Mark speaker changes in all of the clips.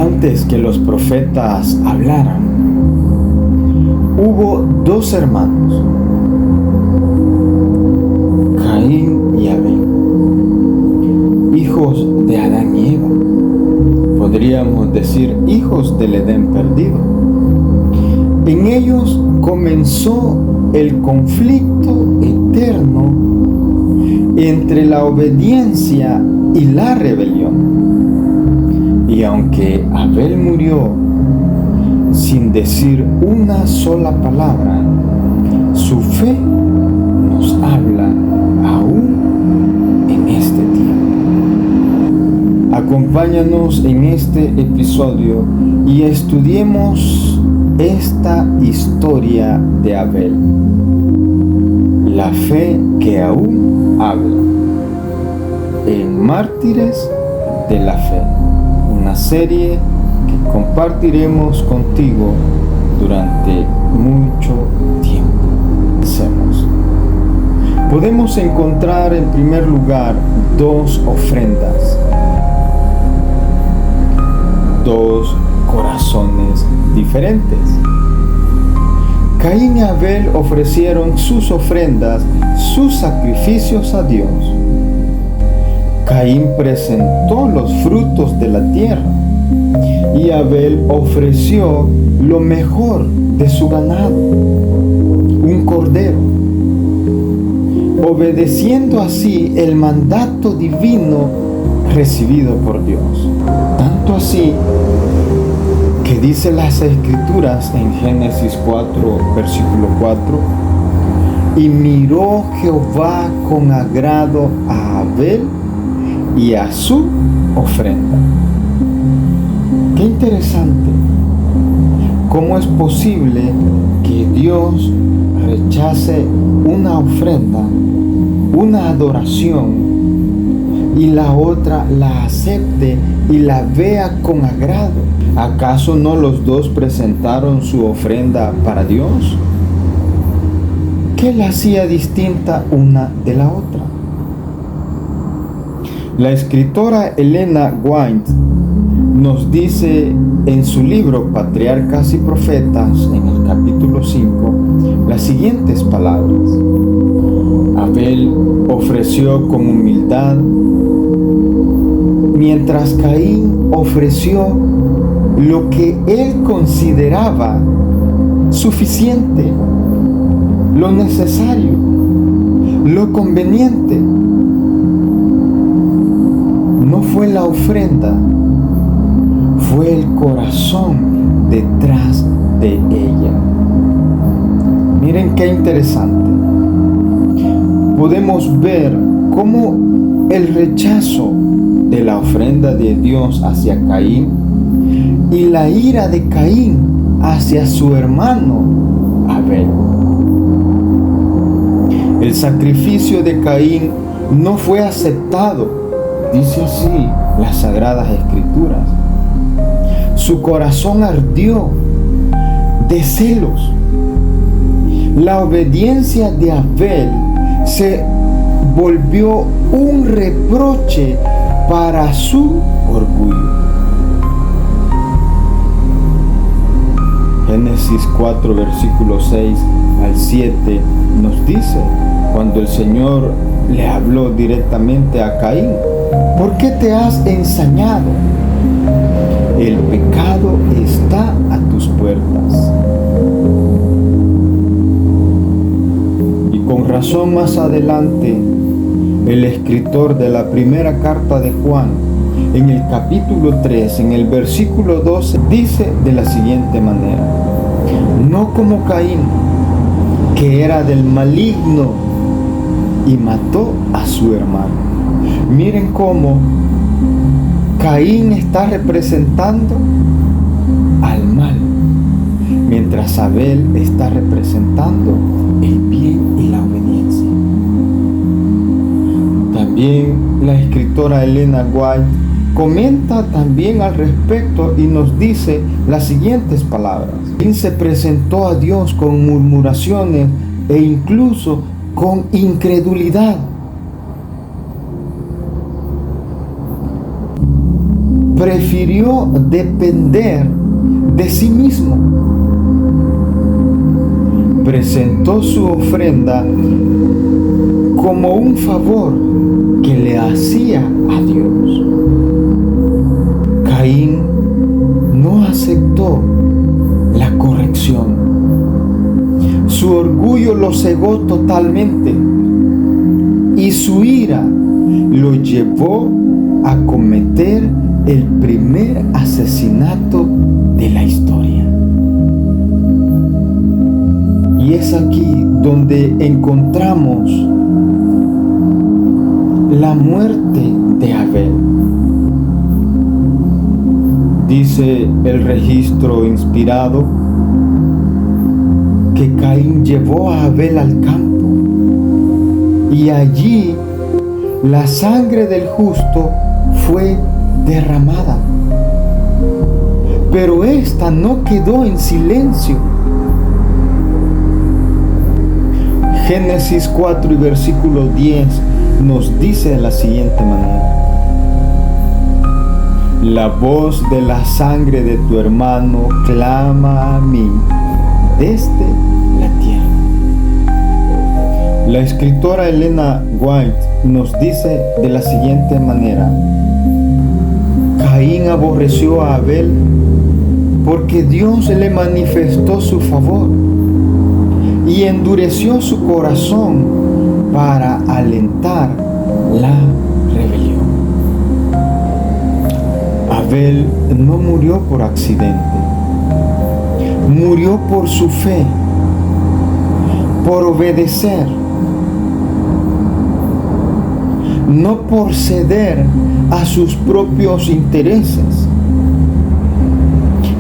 Speaker 1: Antes que los profetas hablaran, hubo dos hermanos, Caín y Abel, hijos de Adán y Eva, podríamos decir hijos del Edén perdido. En ellos comenzó el conflicto eterno entre la obediencia y la rebelión. Y aunque Abel murió sin decir una sola palabra, su fe nos habla aún en este día. Acompáñanos en este episodio y estudiemos esta historia de Abel, la fe que aún habla, en Mártires de la Fe, una serie que compartiremos contigo durante mucho tiempo. Hacemos. Podemos encontrar en primer lugar dos ofrendas, dos corazones diferentes. Caín y Abel ofrecieron sus ofrendas, sus sacrificios a Dios. Caín presentó los frutos de la tierra y Abel ofreció lo mejor de su ganado, un cordero, obedeciendo así el mandato divino recibido por Dios. Tanto así que dice las Escrituras en Génesis 4, versículo 4, y miró Jehová con agrado a Abel y a su ofrenda. Qué interesante. ¿Cómo es posible que Dios rechace una ofrenda, una adoración, y la otra la acepte y la vea con agrado? ¿Acaso no los dos presentaron su ofrenda para Dios? ¿Qué la hacía distinta una de la otra? La escritora Elena White nos dice en su libro Patriarcas y Profetas, en el capítulo 5, las siguientes palabras: Abel ofreció con humildad, mientras Caín ofreció lo que él consideraba suficiente, lo necesario, lo conveniente. No fue la ofrenda, fue el corazón detrás de ella. Miren qué interesante. Podemos ver cómo el rechazo de la ofrenda de Dios hacia Caín y la ira de Caín hacia su hermano Abel. El sacrificio de Caín no fue aceptado, dice así las Sagradas Escrituras. Su corazón ardió de celos. La obediencia de Abel se volvió un reproche para su orgullo. Génesis 4, versículos 6 al 7 nos dice, cuando el Señor le habló directamente a Caín: ¿por qué te has ensañado? El pecado está a tus puertas. Y con razón más adelante, el escritor de la primera carta de Juan, en el capítulo 3, en el versículo 12, dice de la siguiente manera: no como Caín, que era del maligno y mató a su hermano. Miren cómo Caín está representando al mal, mientras Abel está representando el bien y la obediencia. También la escritora Elena White comenta también al respecto y nos dice las siguientes palabras: Caín se presentó a Dios con murmuraciones e incluso con incredulidad. prefirió depender de sí mismo. Presentó su ofrenda como un favor que le hacía a Dios. Caín no aceptó la corrección. Su orgullo lo cegó totalmente y su ira lo llevó a cometer el primer asesinato de la historia. Y es aquí donde encontramos la muerte de Abel. Dice el registro inspirado que Caín llevó a Abel al campo y allí la sangre del justo fue derramada. Pero esta no quedó en silencio. Génesis 4 y versículo 10 nos dice de la siguiente manera: la voz de la sangre de tu hermano clama a mí desde la tierra. La escritora Elena White nos dice de la siguiente manera: Caín aborreció a Abel porque Dios le manifestó su favor y endureció su corazón para alentar la rebelión. Abel no murió por accidente, murió por su fe, por obedecer, no por ceder a sus propios intereses,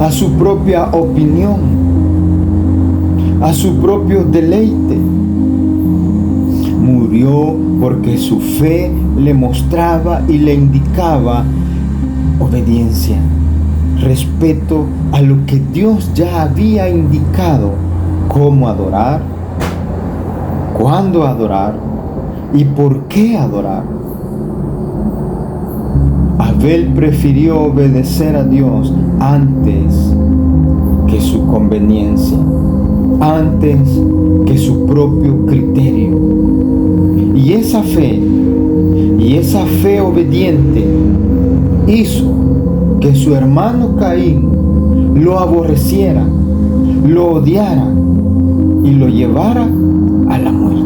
Speaker 1: a su propia opinión, a su propio deleite. Murió porque su fe le mostraba y le indicaba obediencia, respeto a lo que Dios ya había indicado: cómo adorar, cuándo adorar y por qué adorar. Abel prefirió obedecer a Dios antes que su conveniencia, antes que su propio criterio. Y esa fe obediente hizo que su hermano Caín lo aborreciera, lo odiara y lo llevara a la muerte.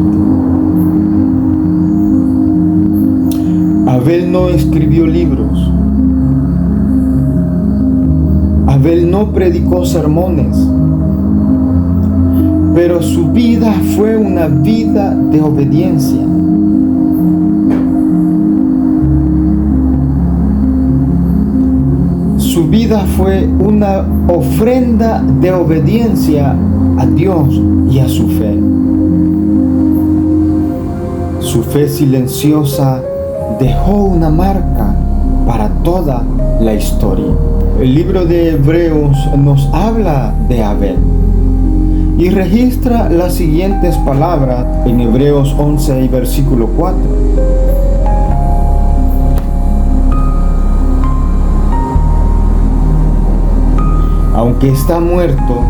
Speaker 1: Abel no escribió libros. Abel no predicó sermones. Pero su vida fue una vida de obediencia. Su vida fue una ofrenda de obediencia a Dios y a su fe. Su fe silenciosa dejó una marca para toda la historia. El libro de Hebreos nos habla de Abel y registra las siguientes palabras en Hebreos 11 y versículo 4. Aunque está muerto,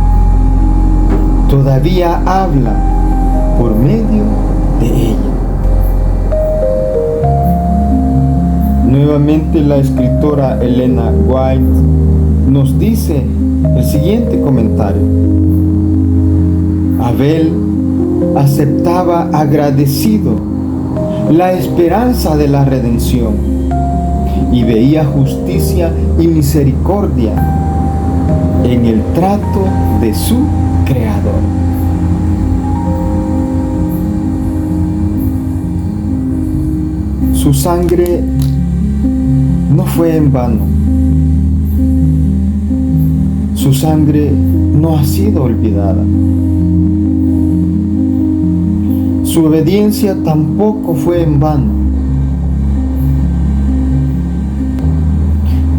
Speaker 1: todavía habla por medio de ella. Nuevamente la escritora Elena White nos dice el siguiente comentario: Abel aceptaba agradecido la esperanza de la redención y veía justicia y misericordia en el trato de su Creador. Su sangre no fue en vano. Su sangre no ha sido olvidada. Su obediencia tampoco fue en vano.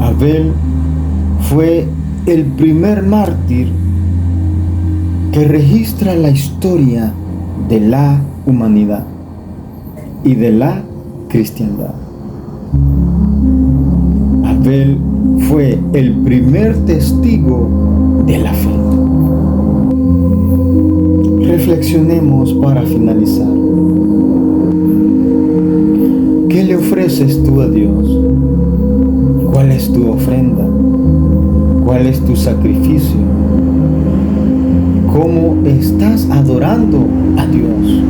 Speaker 1: Abel fue el primer mártir que registra la historia de la humanidad y de la cristiandad. Abel fue el primer testigo de la fe. Reflexionemos para finalizar. ¿Qué le ofreces tú a Dios? ¿Cuál es tu ofrenda? ¿Cuál es tu sacrificio? ¿Cómo estás adorando a Dios?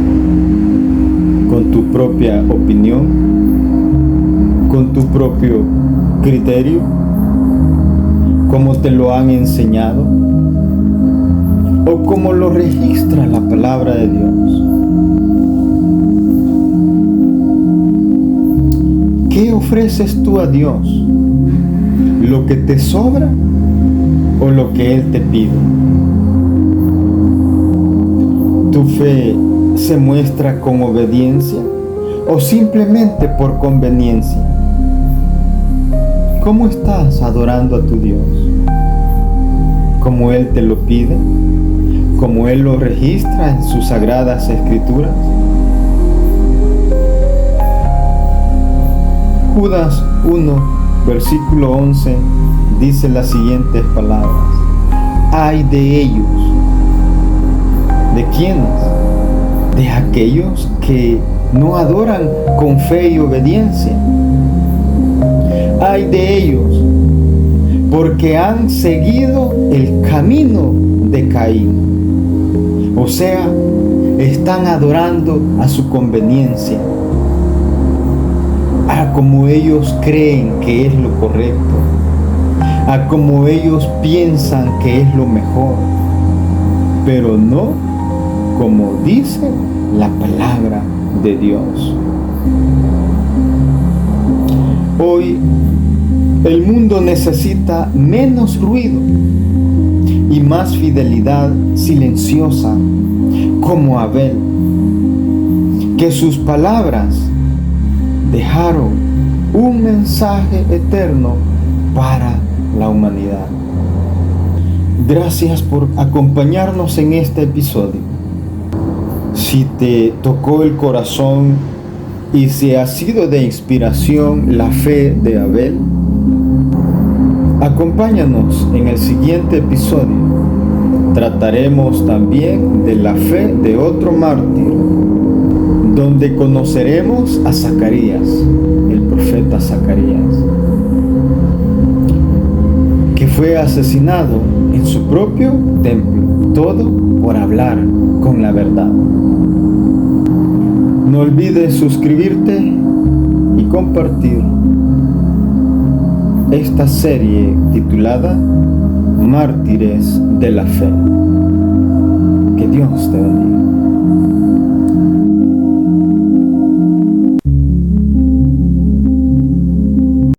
Speaker 1: ¿Con tu propia opinión? ¿Con tu propio criterio? ¿Cómo te lo han enseñado? ¿O cómo lo registra la palabra de Dios? ¿Qué ofreces tú a Dios? ¿Lo que te sobra o lo que Él te pide? ¿Tu fe se muestra con obediencia o simplemente por conveniencia? ¿Cómo estás adorando a tu Dios? ¿Como Él te lo pide? ¿Como Él lo registra en sus sagradas escrituras? Judas 1, versículo 11, dice las siguientes palabras: ¡ay de ellos! ¿De quiénes? De aquellos que no adoran con fe y obediencia. ¡Ay de ellos! Porque han seguido el camino de Caín. O sea, están adorando a su conveniencia, a como ellos creen que es lo correcto, a como ellos piensan que es lo mejor, pero no como dice la palabra de Dios. Hoy el mundo necesita menos ruido y más fidelidad silenciosa como Abel, que sus palabras dejaron un mensaje eterno para la humanidad. Gracias por acompañarnos en este episodio. Si te tocó el corazón y si ha sido de inspiración la fe de Abel, acompáñanos en el siguiente episodio. Trataremos también de la fe de otro mártir, donde conoceremos a Zacarías, el profeta Zacarías, que fue asesinado en su propio templo, todo por hablar con la verdad. No olvides suscribirte y compartir esta serie titulada Mártires de la Fe. Que Dios te bendiga.